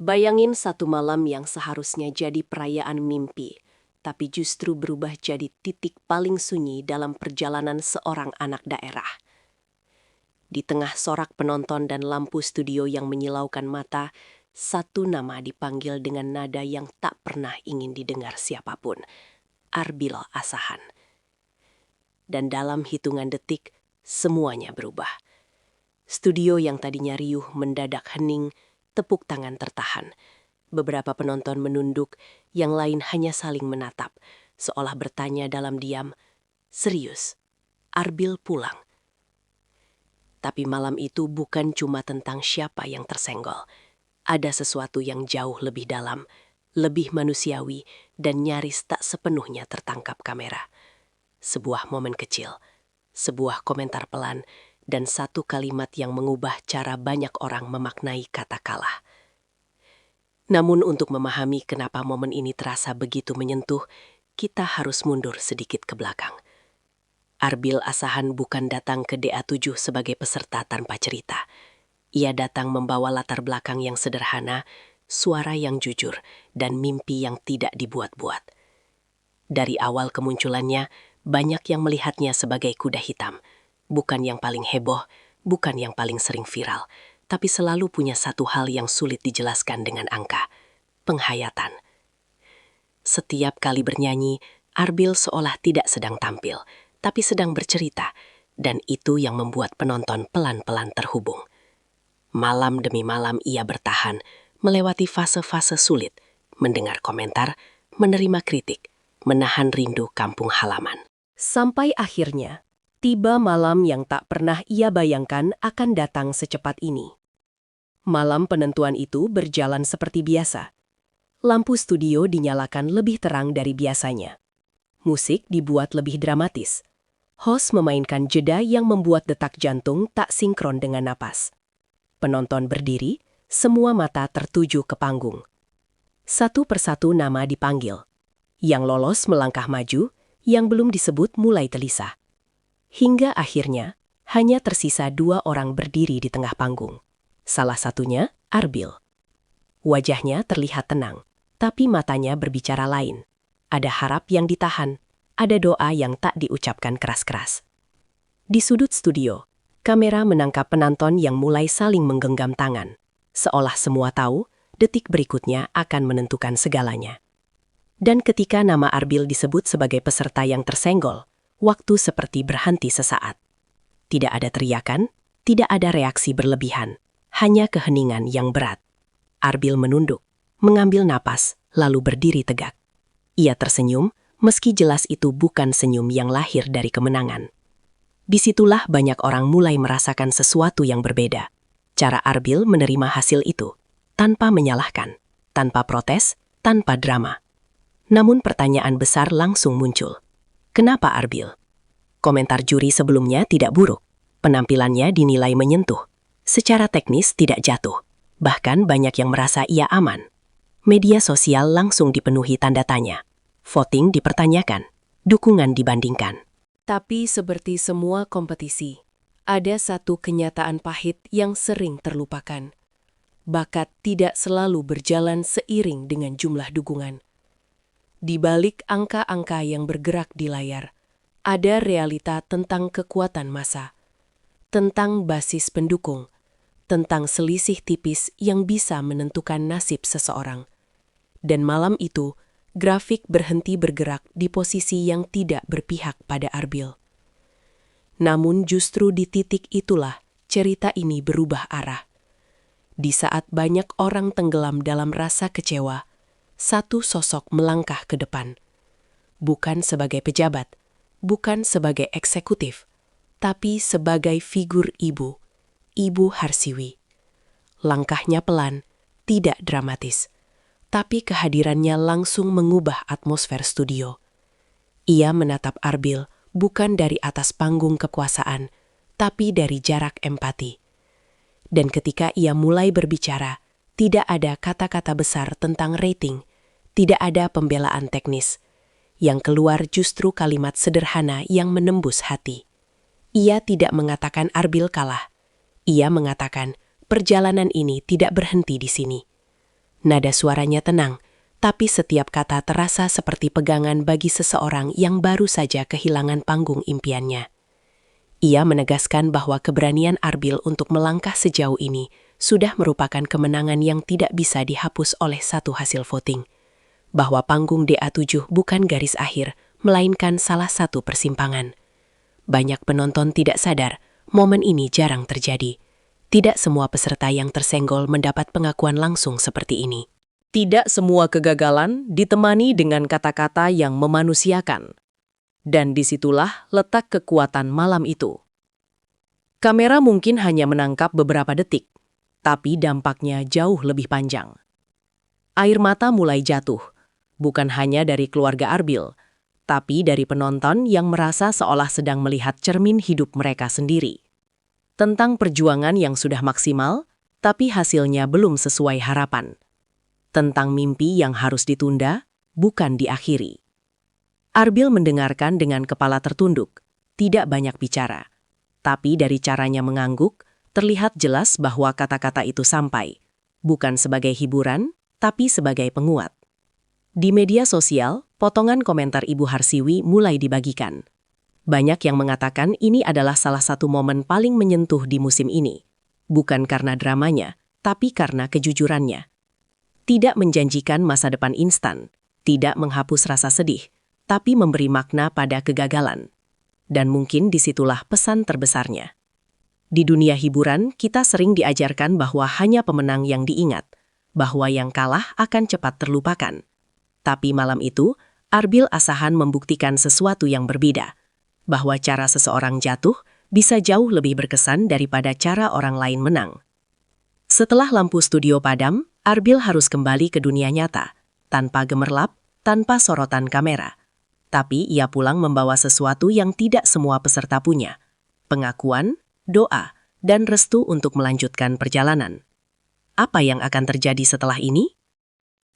Bayangin satu malam yang seharusnya jadi perayaan mimpi, tapi justru berubah jadi titik paling sunyi dalam perjalanan seorang anak daerah. Di tengah sorak penonton dan lampu studio yang menyilaukan mata, satu nama dipanggil dengan nada yang tak pernah ingin didengar siapapun, Arbil Asahan. Dan dalam hitungan detik, semuanya berubah. Studio yang tadinya riuh mendadak hening, tepuk tangan tertahan. Beberapa penonton menunduk, yang lain hanya saling menatap, seolah bertanya dalam diam, "Serius, Arbil pulang?" Tapi malam itu bukan cuma tentang siapa yang tersenggol. Ada sesuatu yang jauh lebih dalam, lebih manusiawi, dan nyaris tak sepenuhnya tertangkap kamera. Sebuah momen kecil, sebuah komentar pelan, dan satu kalimat yang mengubah cara banyak orang memaknai kata kalah. Namun untuk memahami kenapa momen ini terasa begitu menyentuh, kita harus mundur sedikit ke belakang. Arbil Asahan bukan datang ke DA7 sebagai peserta tanpa cerita. Ia datang membawa latar belakang yang sederhana, suara yang jujur, dan mimpi yang tidak dibuat-buat. Dari awal kemunculannya, banyak yang melihatnya sebagai kuda hitam. Bukan yang paling heboh, bukan yang paling sering viral, tapi selalu punya satu hal yang sulit dijelaskan dengan angka: penghayatan. Setiap kali bernyanyi, Arbil seolah tidak sedang tampil, tapi sedang bercerita, dan itu yang membuat penonton pelan-pelan terhubung. Malam demi malam ia bertahan, melewati fase-fase sulit, mendengar komentar, menerima kritik, menahan rindu kampung halaman. Sampai akhirnya, tiba malam yang tak pernah ia bayangkan akan datang secepat ini. Malam penentuan itu berjalan seperti biasa. Lampu studio dinyalakan lebih terang dari biasanya. Musik dibuat lebih dramatis. Host memainkan jeda yang membuat detak jantung tak sinkron dengan napas. Penonton berdiri, semua mata tertuju ke panggung. Satu persatu nama dipanggil. Yang lolos melangkah maju, yang belum disebut mulai gelisah. Hingga akhirnya, hanya tersisa 2 orang berdiri di tengah panggung. Salah satunya, Arbil. Wajahnya terlihat tenang, tapi matanya berbicara lain. Ada harap yang ditahan, ada doa yang tak diucapkan keras-keras. Di sudut studio, kamera menangkap penonton yang mulai saling menggenggam tangan. Seolah semua tahu, detik berikutnya akan menentukan segalanya. Dan ketika nama Arbil disebut sebagai peserta yang tersenggol, waktu seperti berhenti sesaat. Tidak ada teriakan, tidak ada reaksi berlebihan, hanya keheningan yang berat. Arbil menunduk, mengambil napas, lalu berdiri tegak. Ia tersenyum, meski jelas itu bukan senyum yang lahir dari kemenangan. Disitulah banyak orang mulai merasakan sesuatu yang berbeda. Cara Arbil menerima hasil itu, tanpa menyalahkan, tanpa protes, tanpa drama. Namun pertanyaan besar langsung muncul. Kenapa Arbil? Komentar juri sebelumnya tidak buruk. Penampilannya dinilai menyentuh. Secara teknis tidak jatuh. Bahkan banyak yang merasa ia aman. Media sosial langsung dipenuhi tanda tanya. Voting dipertanyakan, dukungan dibandingkan. Tapi seperti semua kompetisi, ada satu kenyataan pahit yang sering terlupakan. Bakat tidak selalu berjalan seiring dengan jumlah dukungan. Di balik angka-angka yang bergerak di layar, ada realita tentang kekuatan massa, tentang basis pendukung, tentang selisih tipis yang bisa menentukan nasib seseorang. Dan malam itu, grafik berhenti bergerak di posisi yang tidak berpihak pada Arbil. Namun justru di titik itulah cerita ini berubah arah. Di saat banyak orang tenggelam dalam rasa kecewa, satu sosok melangkah ke depan. Bukan sebagai pejabat, bukan sebagai eksekutif, tapi sebagai figur ibu, Ibu Harsiwi. Langkahnya pelan, tidak dramatis, tapi kehadirannya langsung mengubah atmosfer studio. Ia menatap Arbil bukan dari atas panggung kekuasaan, tapi dari jarak empati. Dan ketika ia mulai berbicara, tidak ada kata-kata besar tentang rating, tidak ada pembelaan teknis. Yang keluar justru kalimat sederhana yang menembus hati. Ia tidak mengatakan Arbil kalah. Ia mengatakan perjalanan ini tidak berhenti di sini. Nada suaranya tenang, tapi setiap kata terasa seperti pegangan bagi seseorang yang baru saja kehilangan panggung impiannya. Ia menegaskan bahwa keberanian Arbil untuk melangkah sejauh ini sudah merupakan kemenangan yang tidak bisa dihapus oleh satu hasil voting. Bahwa panggung DA7 bukan garis akhir, melainkan salah satu persimpangan. Banyak penonton tidak sadar, momen ini jarang terjadi. Tidak semua peserta yang tersenggol mendapat pengakuan langsung seperti ini. Tidak semua kegagalan ditemani dengan kata-kata yang memanusiakan. Dan disitulah letak kekuatan malam itu. Kamera mungkin hanya menangkap beberapa detik, tapi dampaknya jauh lebih panjang. Air mata mulai jatuh, bukan hanya dari keluarga Arbil, tapi dari penonton yang merasa seolah sedang melihat cermin hidup mereka sendiri. Tentang perjuangan yang sudah maksimal, tapi hasilnya belum sesuai harapan. Tentang mimpi yang harus ditunda, bukan diakhiri. Arbil mendengarkan dengan kepala tertunduk, tidak banyak bicara. Tapi dari caranya mengangguk, terlihat jelas bahwa kata-kata itu sampai, bukan sebagai hiburan, tapi sebagai penguat. Di media sosial, potongan komentar Ibu Harsiwi mulai dibagikan. Banyak yang mengatakan ini adalah salah satu momen paling menyentuh di musim ini. Bukan karena dramanya, tapi karena kejujurannya. Tidak menjanjikan masa depan instan, tidak menghapus rasa sedih, tapi memberi makna pada kegagalan. Dan mungkin disitulah pesan terbesarnya. Di dunia hiburan, kita sering diajarkan bahwa hanya pemenang yang diingat, bahwa yang kalah akan cepat terlupakan. Tapi malam itu, Arbil Asahan membuktikan sesuatu yang berbeda, bahwa cara seseorang jatuh bisa jauh lebih berkesan daripada cara orang lain menang. Setelah lampu studio padam, Arbil harus kembali ke dunia nyata, tanpa gemerlap, tanpa sorotan kamera. Tapi ia pulang membawa sesuatu yang tidak semua peserta punya. Pengakuan, doa, dan restu untuk melanjutkan perjalanan. Apa yang akan terjadi setelah ini?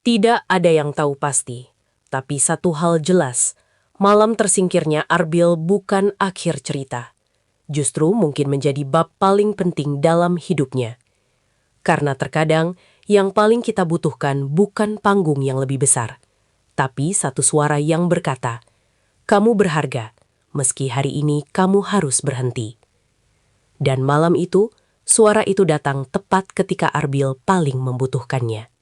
Tidak ada yang tahu pasti. Tapi satu hal jelas, malam tersingkirnya Arbil bukan akhir cerita. Justru mungkin menjadi bab paling penting dalam hidupnya. Karena terkadang, yang paling kita butuhkan bukan panggung yang lebih besar, tapi satu suara yang berkata, "Kamu berharga, meski hari ini kamu harus berhenti." Dan malam itu, suara itu datang tepat ketika Arbil paling membutuhkannya.